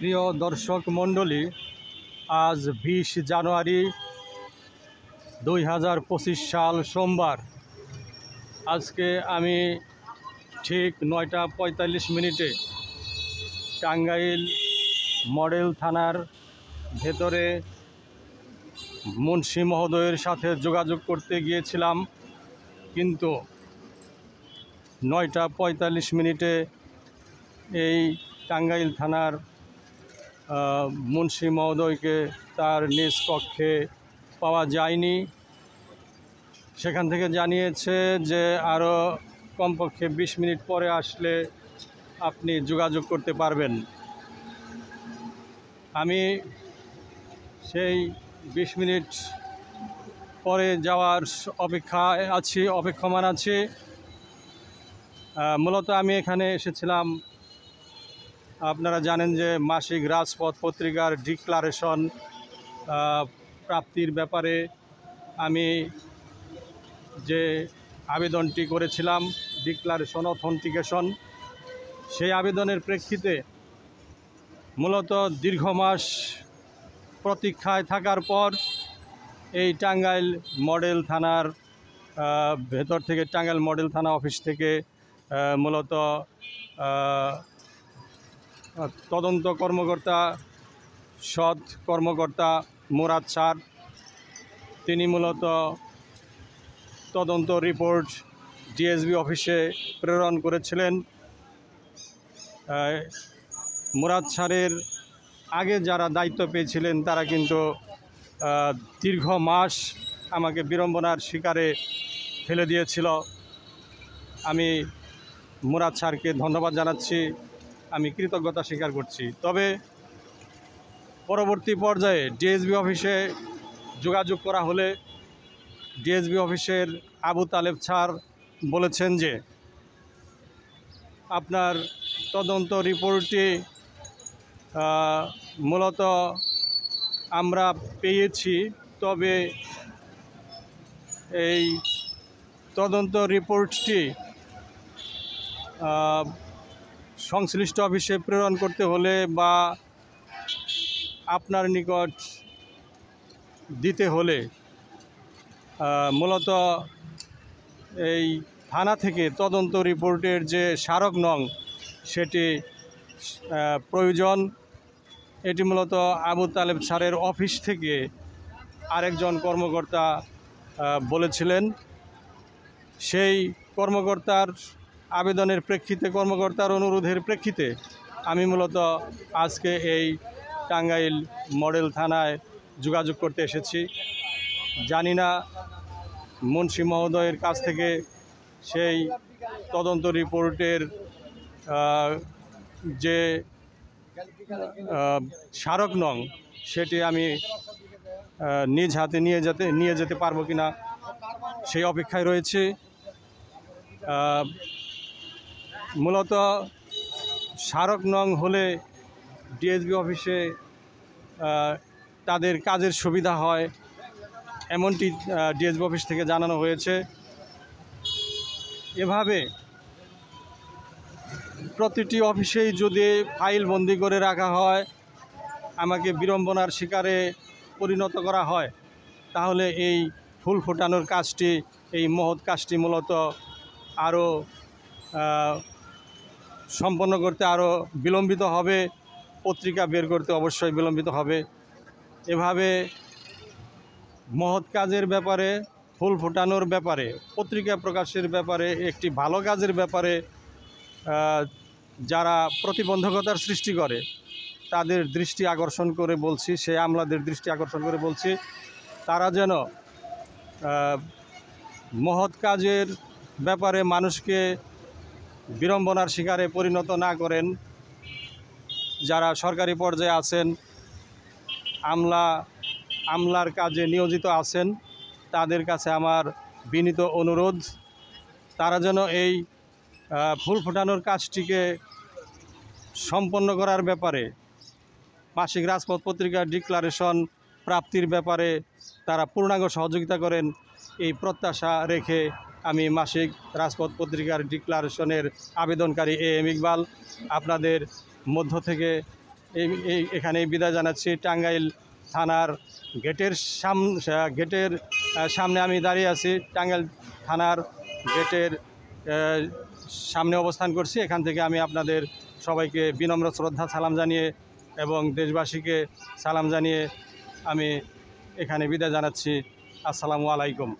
প্রিয় দর্শক মণ্ডলী, আজ 20 জানুয়ারি 2025 সাল সোমবার। আজকে আমি ঠিক 9টা 45 মিনিটে টাঙ্গাইল মডেল থানার ভেতরে মুন্সি মহোদয়ের সাথে যোগাযোগ করতে গিয়েছিলাম, কিন্তু 9টা 45 মিনিটে এই টাঙ্গাইল থানার মুন্সি মহোদয়কে তার নিজ কক্ষে পাওয়া যায়নি। সেখান থেকে জানিয়েছে যে আরও কমপক্ষে 20 মিনিট পরে আসলে আপনি যোগাযোগ করতে পারবেন। আমি সেই 20 মিনিট পরে যাওয়ার অপেক্ষমান আছি। মূলত আমি এখানে এসেছিলাম, আপনারা জানেন যে মাসিক রাজপথ পত্রিকার ডিক্লারেশন প্রাপ্তির ব্যাপারে আমি যে আবেদনটি করেছিলাম, ডিক্লারেশন অথেন্টিকেশন, সেই আবেদনের প্রেক্ষিতে মূলত দীর্ঘ মাস প্রতীক্ষায় থাকার পর এই টাঙ্গাইল মডেল থানার ভেতর থেকে, টাঙ্গাইল মডেল থানা অফিস থেকে মূলত তদন্ত কর্মকর্তা, সৎ কর্মকর্তা মুরাদ স্যার, তিনি মূলত তদন্ত রিপোর্ট ডিএসবি অফিসে প্রেরণ করেছিলেন। মুরাদ স্যারের আগে যারা দায়িত্ব পেয়েছিলেন তারা কিন্তু দীর্ঘ মাস আমাকে বিড়ম্বনার শিকারে ফেলে দিয়েছিল। আমি মুরাদ স্যারকে ধন্যবাদ জানাচ্ছি, আমি কৃতজ্ঞতা স্বীকার করছি। তবে পরবর্তী পর্যায়ে ডিএসবি অফিসে যোগাযোগ করা হলে ডিএসবি অফিসের আবু তালেব স্যার বলেছেন যে আপনার তদন্ত রিপোর্টটি মূলত আমরা পেয়েছি, তবে এই তদন্ত রিপোর্টটি সংশ্লিষ্ট অফিসে প্রেরণ করতে হলে বা আপনার নিকট দিতে হলে মূলত এই থানা থেকে তদন্ত রিপোর্টের যে স্মারক নং সেটি প্রয়োজন। এটি মূলত আবু তালেব স্যারের অফিস থেকে আরেকজন কর্মকর্তা বলেছিলেন। সেই কর্মকর্তার আবেদনের প্রেক্ষিতে, কর্মকর্তার অনুরোধের প্রেক্ষিতে আমি মূলত আজকে এই টাঙ্গাইল মডেল থানায় যোগাযোগ করতে এসেছি। জানি না মুন্সি মহোদয়ের কাছ থেকে সেই তদন্ত রিপোর্টের যে স্মারক নং সেটি আমি নিজ হাতে নিয়ে যেতে পারবো কিনা সেই অপেক্ষায় রয়েছে। মূলত স্মারক নং হলে ডিএসবি অফিসে তাদের কাজের সুবিধা হয়, এমনটি ডিএসবি অফিস থেকে জানানো হয়েছে। এভাবে প্রতিটি অফিসেই যদি ফাইল বন্দি করে রাখা হয়, আমাকে বিড়ম্বনার শিকারে পরিণত করা হয়, তাহলে এই ফুল ফোটানোর কাজটি, এই মহৎ কাজটি মূলত আরও সম্পন্ন করতে আরও বিলম্বিত হবে, পত্রিকা বের করতে অবশ্যই বিলম্বিত হবে। এভাবে মহৎ কাজের ব্যাপারে, ফুল ফোটানোর ব্যাপারে, পত্রিকা প্রকাশের ব্যাপারে, একটি ভালো কাজের ব্যাপারে যারা প্রতিবন্ধকতার সৃষ্টি করে তাদের দৃষ্টি আকর্ষণ করে বলছি, সেই আমলাদের দৃষ্টি আকর্ষণ করে বলছি, তারা যেন মহৎ কাজের ব্যাপারে মানুষকে বিড়ম্বনার শিকারে পরিণত না করেন। যারা সরকারি পর্যায়ে আছেন, আমলার কাজে নিয়োজিত আছেন, তাদের কাছে আমার বিনীত অনুরোধ, তারা যেন এই ফুল ফোটানোর কাজটিকে সম্পন্ন করার ব্যাপারে, মাসিক রাজপথ পত্রিকার ডিক্লারেশন প্রাপ্তির ব্যাপারে তারা পূর্ণাঙ্গ সহযোগিতা করেন, এই প্রত্যাশা রেখে আমি মাসিক রাজপথ পত্রিকার ডিক্লারেশনের আবেদনকারী AM ইকবাল আপনাদের মধ্য থেকে এখানেই বিদায় জানাচ্ছি। টাঙ্গাইল থানার গেটের সামনে আমি দাঁড়িয়ে আছি। টাঙ্গাইল থানার গেটের সামনে অবস্থান করছি। এখান থেকে আমি আপনাদের সবাইকে বিনম্র শ্রদ্ধা সালাম জানিয়ে এবং দেশবাসীকে সালাম জানিয়ে আমি এখানে বিদায় জানাচ্ছি। আসসালামু আলাইকুম।